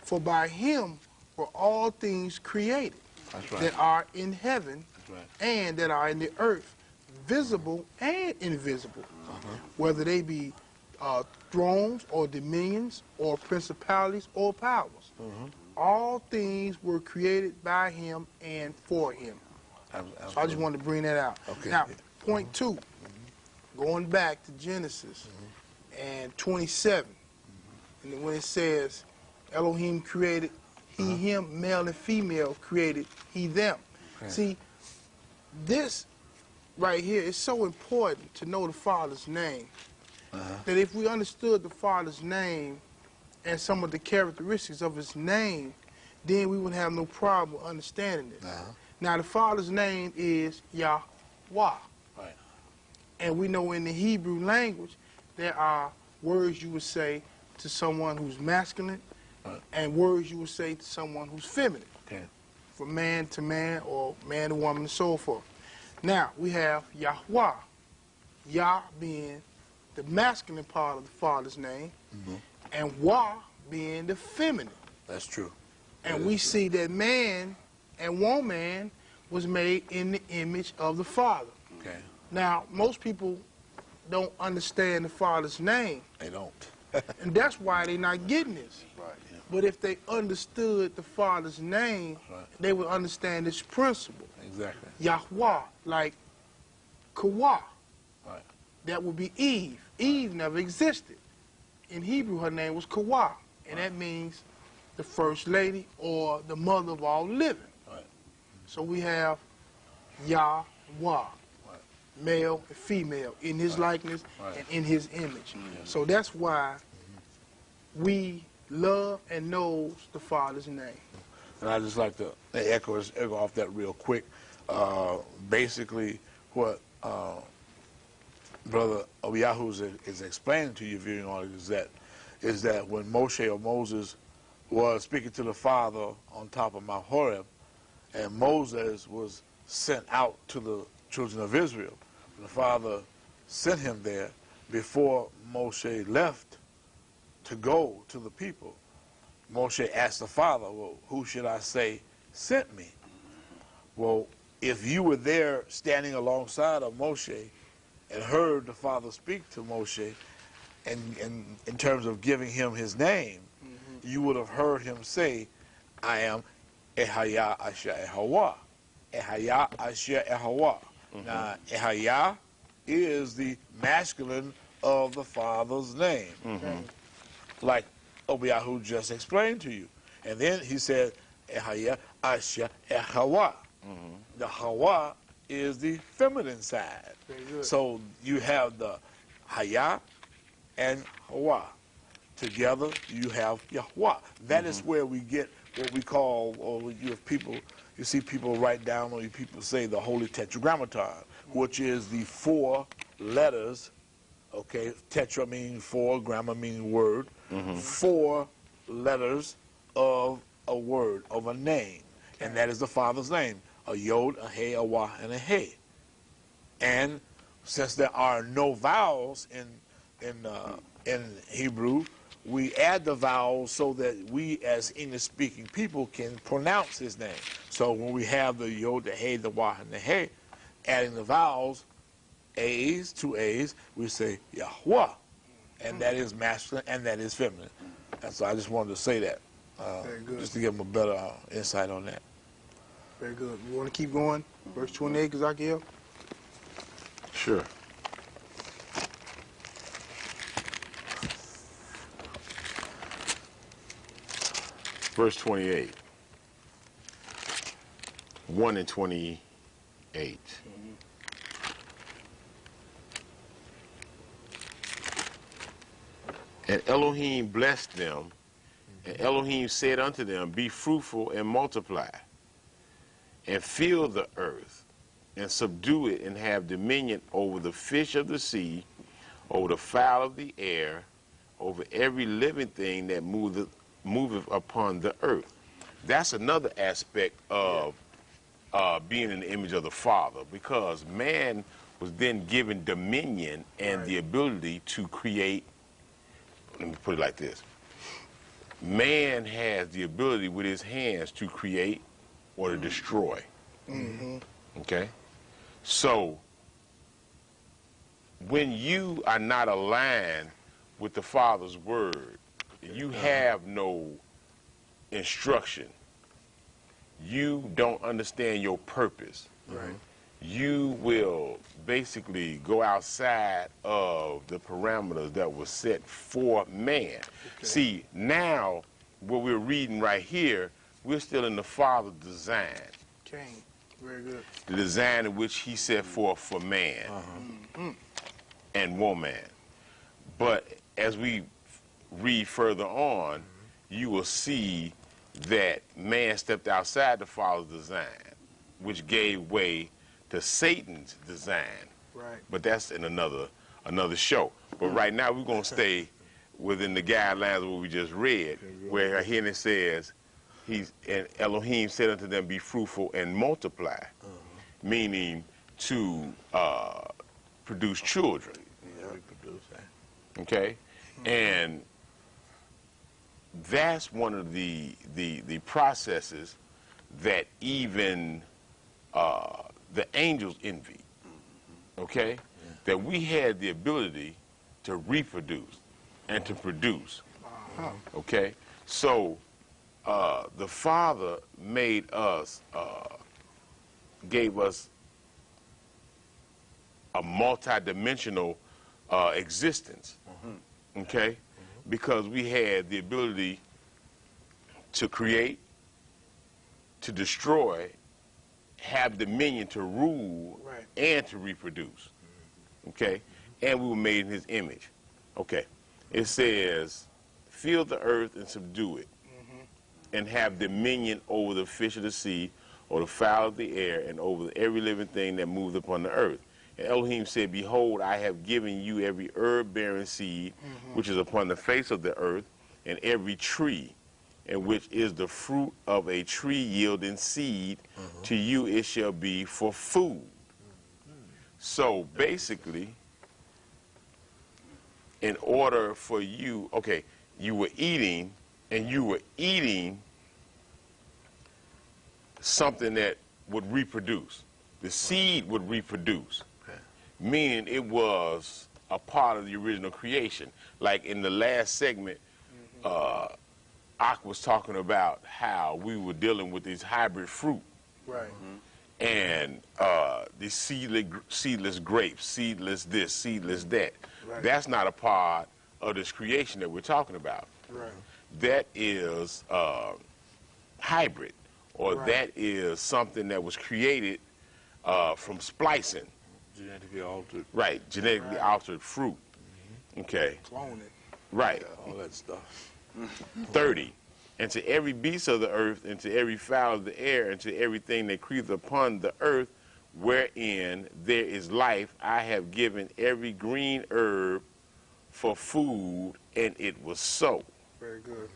[SPEAKER 4] For by him were all things created
[SPEAKER 2] That's right.
[SPEAKER 4] that are in heaven
[SPEAKER 2] That's right.
[SPEAKER 4] and that are in the earth, visible and invisible, whether they be thrones or dominions or principalities or powers. All things were created by him and for him. So I just wanted to bring that out.
[SPEAKER 2] Okay.
[SPEAKER 4] Now, point two, going back to Genesis and 27, and then when it says Elohim created he, him, male and female created he, them.
[SPEAKER 2] Okay.
[SPEAKER 4] See, this right here is so important to know the Father's name, that if we understood the Father's name and some of the characteristics of his name, then we would have no problem understanding this. Now, the Father's name is Yahweh.
[SPEAKER 2] Right.
[SPEAKER 4] And we know in the Hebrew language, there are words you would say to someone who's masculine and words you would say to someone who's feminine,
[SPEAKER 2] Okay.
[SPEAKER 4] from man to man or man to woman and so forth. Now, we have Yahweh, Yah being the masculine part of the Father's name, and Wah being the feminine.
[SPEAKER 2] That's true.
[SPEAKER 4] And we see that man and woman was made in the image of the Father.
[SPEAKER 2] Okay.
[SPEAKER 4] Now, most people don't understand the Father's name,
[SPEAKER 2] They don't.
[SPEAKER 4] and that's why they're not getting this.
[SPEAKER 3] Right.
[SPEAKER 4] But if they understood the Father's name,
[SPEAKER 2] Right.
[SPEAKER 4] they would understand this principle.
[SPEAKER 2] Exactly.
[SPEAKER 4] Yahweh, like Kawah.
[SPEAKER 2] Right.
[SPEAKER 4] That would be Eve. Eve never existed. In Hebrew, her name was Kawah, and that means the first lady or the mother of all living.
[SPEAKER 2] Right.
[SPEAKER 4] So we have Yahweh, male and female, in his likeness
[SPEAKER 2] Right.
[SPEAKER 4] and in his image. So that's why we love and knows the Father's name.
[SPEAKER 2] And I just like to echo off that real quick. Basically, what Brother Obiyahu is explaining to you, viewing audience, is that when Moshe or Moses was speaking to the Father on top of Mount Horeb, and Moses was sent out to the children of Israel, the Father sent him there before Moshe left to go to the people. Moshe asked the Father, well, who should I say sent me? Well, if you were there standing alongside of Moshe and heard the Father speak to Moshe, and in terms of giving him his name, you would have heard him say, I am Ehaya Asher Ehawa. Ehaya Asher Ehawa. Now, Ehaya is the masculine of the Father's name, like Obiahu just explained to you. And then he said, Ehaya Asher Ehawa. The Hawa is the feminine side.
[SPEAKER 4] Very good.
[SPEAKER 2] So you have the Haya and Hawa. Together you have Yahweh. That is where we get what we call, or you see people write down, or you people say the Holy Tetragrammaton, which is the 4 letters. Okay, tetra meaning 4, gramma meaning word. 4 letters of a word, of a name, and that is the Father's name: a Yod, a He, a Wah, and a He. And since there are no vowels in Hebrew, we add the vowels so that we, as English-speaking people, can pronounce his name. So when we have the Yod, the He, the Wah, and the He, adding the vowels, A's, 2 A's, we say Yahweh, and that is masculine and that is feminine. And so I just wanted to say that,
[SPEAKER 4] Very good.
[SPEAKER 2] just to give them a better insight on that.
[SPEAKER 4] Very good. You want to keep going? Verse 28, Kazakiel?
[SPEAKER 1] Sure. Verse 28. 1 and 28. And Elohim blessed them, and Elohim said unto them, be fruitful and multiply, and fill the earth, and subdue it, and have dominion over the fish of the sea, over the fowl of the air, over every living thing that moveth upon the earth. That's another aspect of being in the image of the Father, because man was then given dominion and the ability to create. Let me put it like this. Man has the ability with his hands to create or to destroy. Okay? So, when you are not aligned with the Father's word, you have no instruction. You don't understand your purpose.
[SPEAKER 4] Right.
[SPEAKER 1] You will basically go outside of the parameters that were set for man.
[SPEAKER 4] Okay.
[SPEAKER 1] See, now, what we're reading right here, we're still in the Father's design.
[SPEAKER 4] Okay. Very good.
[SPEAKER 1] The design in which he set forth for man and woman. But as we read further on, you will see that man stepped outside the Father's design, which gave way to Satan's design.
[SPEAKER 4] Right.
[SPEAKER 1] But that's in another show. But right now we're going to stay within the guidelines of what we just read, where here it says, and Elohim said unto them, be fruitful and multiply, meaning to produce children. Okay? And that's one of the processes that even the angels envy. Okay? That we had the ability to reproduce and to produce. Okay? So the Father made us, gave us a multidimensional existence. Okay? Because we had the ability to create, to destroy, have dominion to rule,
[SPEAKER 4] Right.
[SPEAKER 1] and to reproduce. Okay? And we were made in his image. Okay. It says, fill the earth and subdue it, and have dominion over the fish of the sea, or the fowl of the air, and over every living thing that moves upon the earth. And Elohim said, behold, I have given you every herb-bearing seed, which is upon the face of the earth, and every tree, and which is the fruit of a tree yielding seed, to you it shall be for food. So basically, in order for you, okay, you were eating and you were eating something that would reproduce. The seed would reproduce, meaning it was a part of the original creation. Like in the last segment, Ak was talking about how we were dealing with these hybrid fruit.
[SPEAKER 4] Right.
[SPEAKER 1] And the seedless grapes, seedless this, seedless that.
[SPEAKER 4] Right.
[SPEAKER 1] That's not a part of this creation that we're talking about.
[SPEAKER 4] Right.
[SPEAKER 1] That is hybrid, or
[SPEAKER 4] Right.
[SPEAKER 1] that is something that was created from splicing.
[SPEAKER 2] Genetically altered.
[SPEAKER 1] Right, genetically altered fruit. Okay,
[SPEAKER 4] Clone it.
[SPEAKER 1] right.
[SPEAKER 2] All that stuff.
[SPEAKER 1] 30. And to every beast of the earth, and to every fowl of the air, and to everything that creepeth upon the earth, wherein there is life, I have given every green herb for food, and it was so.
[SPEAKER 4] Very good.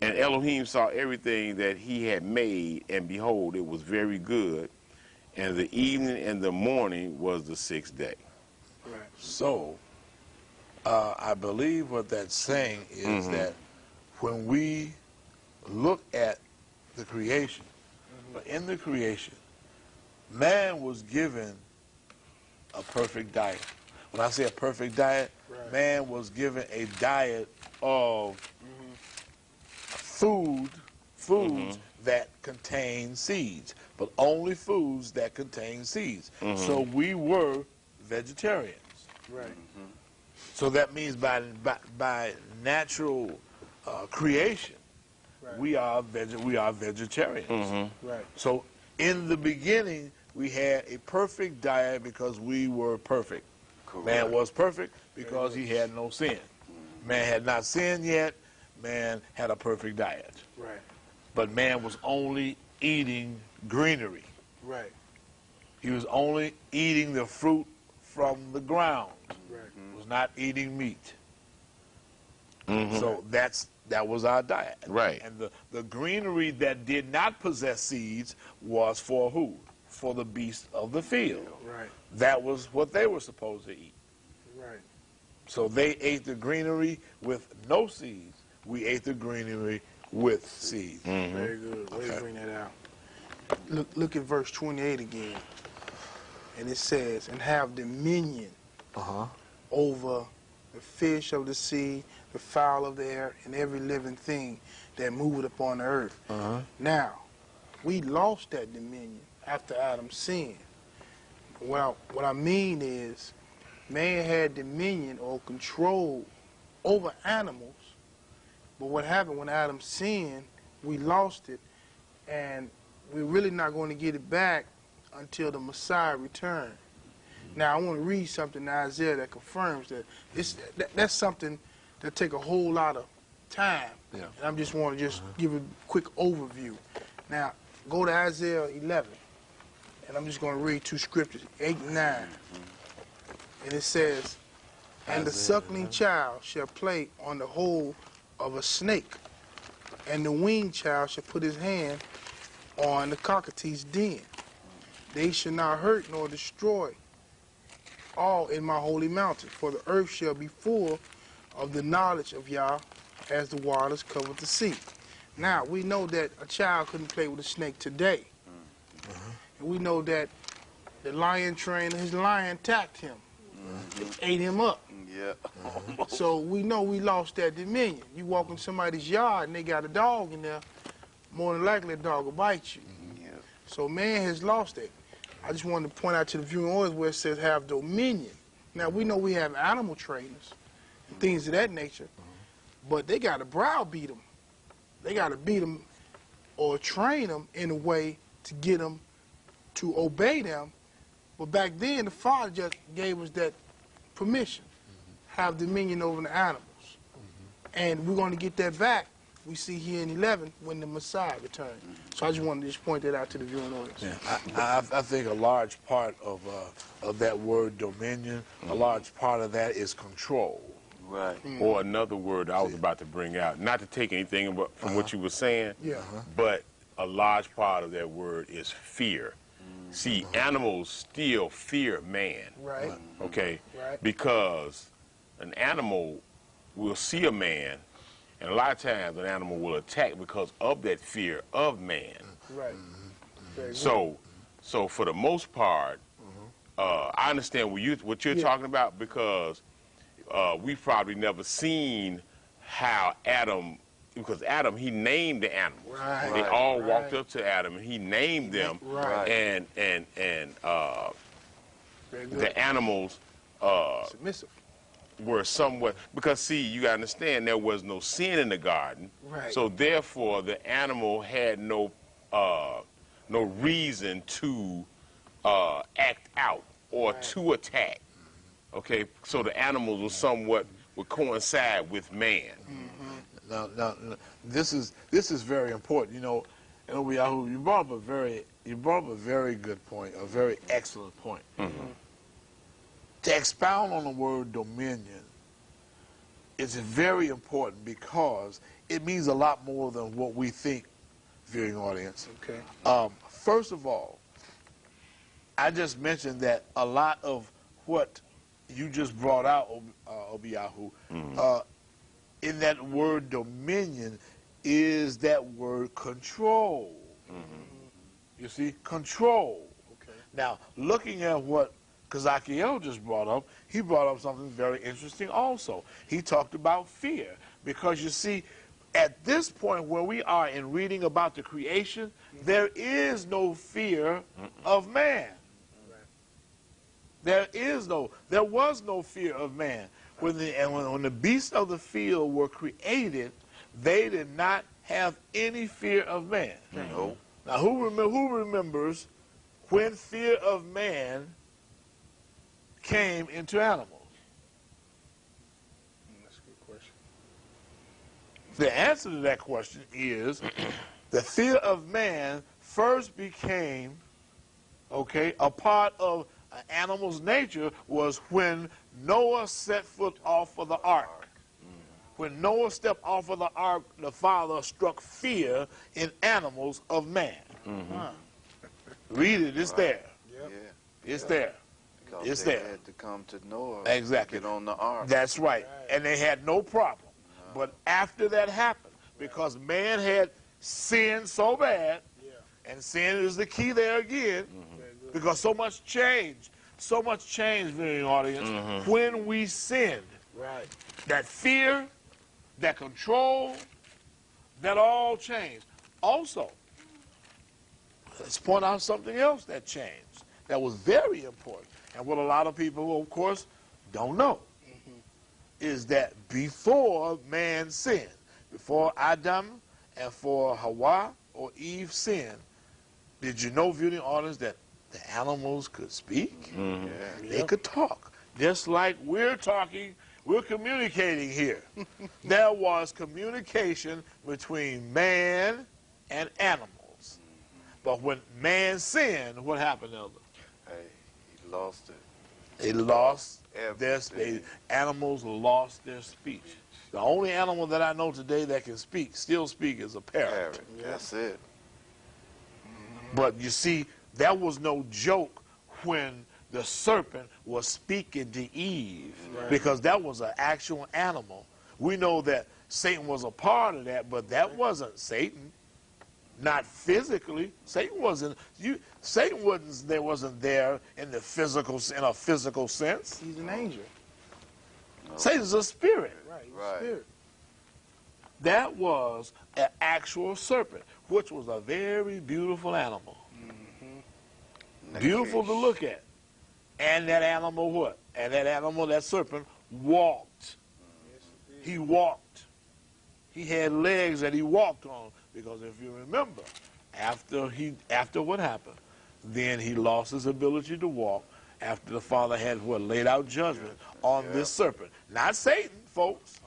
[SPEAKER 1] And Elohim saw everything that he had made, and behold, it was very good. And the evening and the morning was the sixth day.
[SPEAKER 4] Right.
[SPEAKER 2] So, I believe what that's saying is that when we look at the creation, but in the creation, man was given a perfect diet. When I say a perfect diet,
[SPEAKER 4] Right.
[SPEAKER 2] man was given a diet of foods that contain seeds, but only foods that contain seeds. So we were vegetarians.
[SPEAKER 4] Right.
[SPEAKER 2] So that means by natural creation,
[SPEAKER 4] Right.
[SPEAKER 2] we are vegetarians.
[SPEAKER 4] Right.
[SPEAKER 2] So in the beginning, we had a perfect diet because we were perfect.
[SPEAKER 3] Correct.
[SPEAKER 2] Man was perfect because he had no sin. Man had not sinned yet. Man had a perfect diet.
[SPEAKER 4] Right.
[SPEAKER 2] But man was only eating greenery.
[SPEAKER 4] Right.
[SPEAKER 2] He was only eating the fruit from the ground.
[SPEAKER 4] Right.
[SPEAKER 2] Was not eating meat. So that was our diet.
[SPEAKER 1] Right.
[SPEAKER 2] And the greenery that did not possess seeds was for who? For the beasts of the field.
[SPEAKER 4] Right.
[SPEAKER 2] That was what they were supposed to eat.
[SPEAKER 4] Right.
[SPEAKER 2] So they ate the greenery with no seeds. We ate the greenery with seeds.
[SPEAKER 4] Very good. Way to bring that out. Look at verse 28 again. And it says, and have dominion over the fish of the sea, the fowl of the air, and every living thing that moveth upon the earth. Now, we lost that dominion after Adam sinned. Well, what I mean is, man had dominion or control over animals, but what happened when Adam sinned, we lost it, and we're really not going to get it back until the Messiah returns. Now, I want to read something in Isaiah that confirms that. That's something that take a whole lot of time,
[SPEAKER 2] Yeah.
[SPEAKER 4] and I just want to give a quick overview. Now, go to Isaiah 11, and I'm just going to read two scriptures, 8 and 9. And it says, and the suckling child shall play on the hole of a snake, and the weaned child shall put his hand on the cockatrice's den. They shall not hurt nor destroy all in my holy mountain, for the earth shall be full of the knowledge of Yah as the waters cover the sea. Now, we know that a child couldn't play with a snake today. And we know that the lion trainer, his lion attacked him. It ate him up.
[SPEAKER 3] Yeah.
[SPEAKER 4] So we know we lost that dominion. You walk in somebody's yard and they got a dog in there, more than likely a dog will bite you.
[SPEAKER 3] Yeah.
[SPEAKER 4] So man has lost it. I just wanted to point out to the viewing audience where it says have dominion. Now we know we have animal trainers and things of that nature, but they got to browbeat them. They got to beat them or train them in a way to get them to obey them. But back then, the Father just gave us that permission, have dominion over the animals. And we're going to get that back, we see here in 11, when the Messiah returns. So I just wanted to just point that out to the viewing audience.
[SPEAKER 2] Yeah. I think a large part of that word dominion, a large part of that is control.
[SPEAKER 3] Right.
[SPEAKER 1] Or another word I was about to bring out, not to take anything from what you were saying,
[SPEAKER 4] Yeah.
[SPEAKER 1] but a large part of that word is fear. See, animals still fear man,
[SPEAKER 4] Right.
[SPEAKER 1] okay?
[SPEAKER 4] Right.
[SPEAKER 1] Because an animal will see a man And a lot of times an animal will attack because of that fear of man.
[SPEAKER 4] Right. Very good.
[SPEAKER 1] So for the most part, I understand what you're
[SPEAKER 4] Yeah.
[SPEAKER 1] talking about, because we've probably never seen how Adam, because Adam, he named the animals.
[SPEAKER 4] Right.
[SPEAKER 1] They all
[SPEAKER 4] Right.
[SPEAKER 1] walked up to Adam and he named them.
[SPEAKER 4] Right.
[SPEAKER 1] And
[SPEAKER 4] Very good.
[SPEAKER 1] the animals
[SPEAKER 4] Submissive.
[SPEAKER 1] were somewhat, because see, you gotta understand, there was no sin in the garden.
[SPEAKER 4] Right.
[SPEAKER 1] So therefore the animal had no reason to act out or to attack. Okay, so the animals were somewhat would coincide with man.
[SPEAKER 2] Now, this is very important. You know, Eliyahu, you brought up a very good point, a very excellent point. To expound on the word dominion is very important because it means a lot more than what we think, viewing audience.
[SPEAKER 4] Okay.
[SPEAKER 2] First of all, I just mentioned that a lot of what you just brought out, Obiyahu, in that word dominion is that word control. You see, control.
[SPEAKER 4] Okay.
[SPEAKER 2] Now, looking at what Kazakiel just brought up, he brought up something very interesting also. He talked about fear, because you see, at this point where we are in reading about the creation, there is no fear of man. There was no fear of man. When the beasts of the field were created, they did not have any fear of man.
[SPEAKER 3] No.
[SPEAKER 2] Now, who remembers when fear of man came into animals?
[SPEAKER 4] That's a good question.
[SPEAKER 2] The answer to that question is the fear of man first became, okay, a part of an animal's nature was when Noah set foot off of the ark. When Noah stepped off of the ark, the Father struck fear in animals of man. Read it, it's there.
[SPEAKER 4] Yep.
[SPEAKER 3] Yeah.
[SPEAKER 2] It's there.
[SPEAKER 3] Because
[SPEAKER 2] It's
[SPEAKER 3] they
[SPEAKER 2] there.
[SPEAKER 3] had to come to Noah
[SPEAKER 2] Exactly.
[SPEAKER 3] to get on the ark.
[SPEAKER 2] That's right. And they had no problem. But after that happened, because man had sinned so bad, and sin is the key there again, because so much changed, viewing audience, when we sinned.
[SPEAKER 4] Right.
[SPEAKER 2] That fear, that control, that all changed. Also, let's point out something else that changed, that was very important, and what a lot of people, of course, don't know, is that before man sinned, before Adam and for Hawa or Eve sinned, did you know, viewing audience, that the animals could speak? They could talk, just like we're talking. We're communicating here. There was communication between man and animals. But when man sinned, what happened, Elder?
[SPEAKER 3] Hey, he lost it.
[SPEAKER 2] They lost their
[SPEAKER 3] Everything.
[SPEAKER 2] speech. Animals lost their speech. The only animal that I know today that can speak, still speak, is a parrot.
[SPEAKER 3] Parrot. That's it.
[SPEAKER 2] But you see, that was no joke when the serpent was speaking to Eve, because that was an actual animal. We know that Satan was a part of that, but that wasn't Satan. Not physically. Satan wasn't there in a physical sense.
[SPEAKER 4] He's an angel.
[SPEAKER 2] Satan's a spirit.
[SPEAKER 4] Right. He's
[SPEAKER 3] Right.
[SPEAKER 4] a spirit.
[SPEAKER 2] That was an actual serpent, which was a very beautiful animal. Beautiful to look at. And that animal what? And that animal, that serpent, walked. He walked. He had legs that he walked on. Because if you remember, after what happened, then he lost his ability to walk after the Father had laid out judgment on this serpent. Not Satan, folks.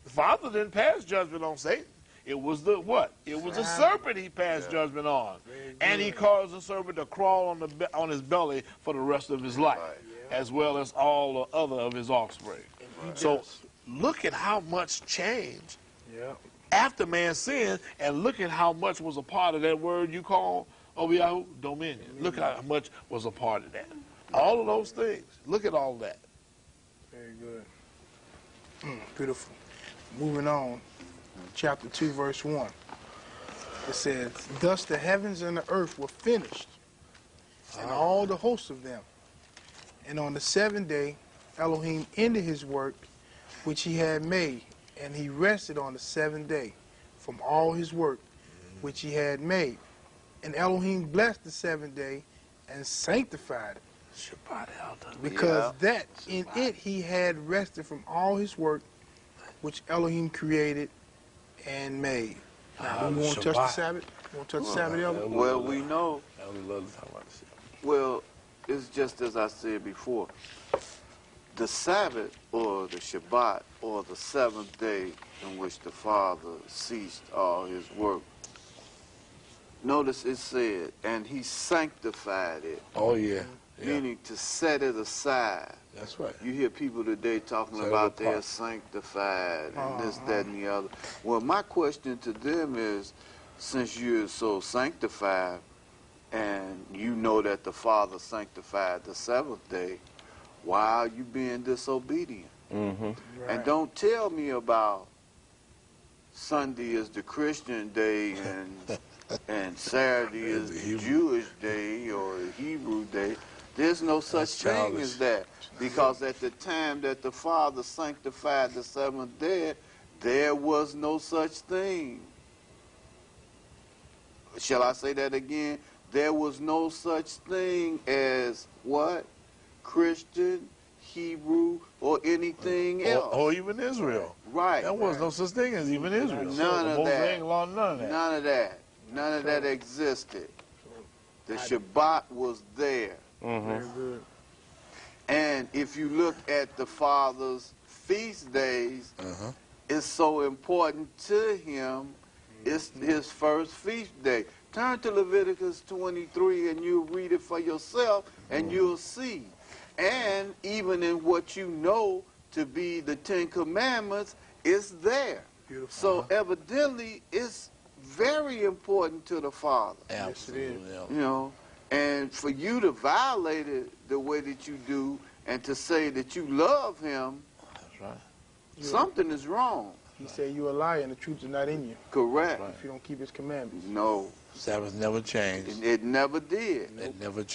[SPEAKER 2] The Father didn't pass judgment on Satan. It was the what? It was the serpent he passed judgment on. And he caused the serpent to crawl on his belly for the rest of his life, as well as all the other of his offspring. So look at how much changed after man sinned, and look at how much was a part of that word you call, Obiyahu, dominion. Look at how much was a part of that. All of those things. Look at all that.
[SPEAKER 4] Very good. Beautiful. Moving on, chapter 2, verse 1. It says, thus the heavens and the earth were finished, and all the hosts of them. And on the seventh day, Elohim ended his work which he had made, and he rested on the seventh day from all his work which he had made. And Elohim blessed the seventh day and sanctified it,
[SPEAKER 2] Shabbat elder.
[SPEAKER 4] because
[SPEAKER 3] Yeah.
[SPEAKER 4] that in it he had rested from all his work which Elohim created and made. Now, we won't touch the
[SPEAKER 2] Shabbat.
[SPEAKER 4] Sabbath? We won't touch the Sabbath, Elder?
[SPEAKER 3] Well, we know.
[SPEAKER 2] We love to talk about this.
[SPEAKER 3] Well, it's just as I said before. The Sabbath, or the Shabbat, or the seventh day in which the Father ceased all his work. Notice it said, and he sanctified it,
[SPEAKER 2] Oh, yeah. Yeah.
[SPEAKER 3] meaning to set it aside.
[SPEAKER 2] That's right.
[SPEAKER 3] You hear people today talking
[SPEAKER 2] Set it
[SPEAKER 3] about they're
[SPEAKER 2] apart.
[SPEAKER 3] sanctified and this, that, and the other. Well, my question to them is, since you're so sanctified and you know that the Father sanctified the seventh day, why are you being disobedient?
[SPEAKER 1] Mm-hmm.
[SPEAKER 3] And don't tell me about Sunday is the Christian day and Saturday is the Jewish day or the Hebrew day. There's no such
[SPEAKER 2] That's
[SPEAKER 3] thing
[SPEAKER 2] childish.
[SPEAKER 3] as that. Because at the time that the Father sanctified the seventh day, there was no such thing. Shall I say that again? There was no such thing as what? Christian, Hebrew, or anything else.
[SPEAKER 2] Or even Israel.
[SPEAKER 3] Right.
[SPEAKER 2] There was no such thing as even Israel.
[SPEAKER 3] None of
[SPEAKER 2] The
[SPEAKER 3] that.
[SPEAKER 2] Mosaic law, none of that.
[SPEAKER 3] None of that. None of that existed. The Shabbat was there.
[SPEAKER 1] Mm-hmm.
[SPEAKER 4] Very good.
[SPEAKER 3] And if you look at the Father's feast days,
[SPEAKER 2] Uh-huh.
[SPEAKER 3] it's so important to him. It's his first feast day. Turn to Leviticus 23 and you'll read it for yourself and you'll see. And even in what you know to be the Ten Commandments, it's there.
[SPEAKER 4] Beautiful.
[SPEAKER 3] So evidently, it's very important to the Father.
[SPEAKER 2] Absolutely.
[SPEAKER 3] You know, and for you to violate it the way that you do and to say that you love him,
[SPEAKER 2] That's right.
[SPEAKER 3] something is wrong.
[SPEAKER 4] He said you're a liar and the truth is not in you
[SPEAKER 3] Correct.
[SPEAKER 2] Right.
[SPEAKER 4] if you don't keep his commandments.
[SPEAKER 3] No,
[SPEAKER 2] Sabbath never changed.
[SPEAKER 3] it never did.
[SPEAKER 2] It never changed.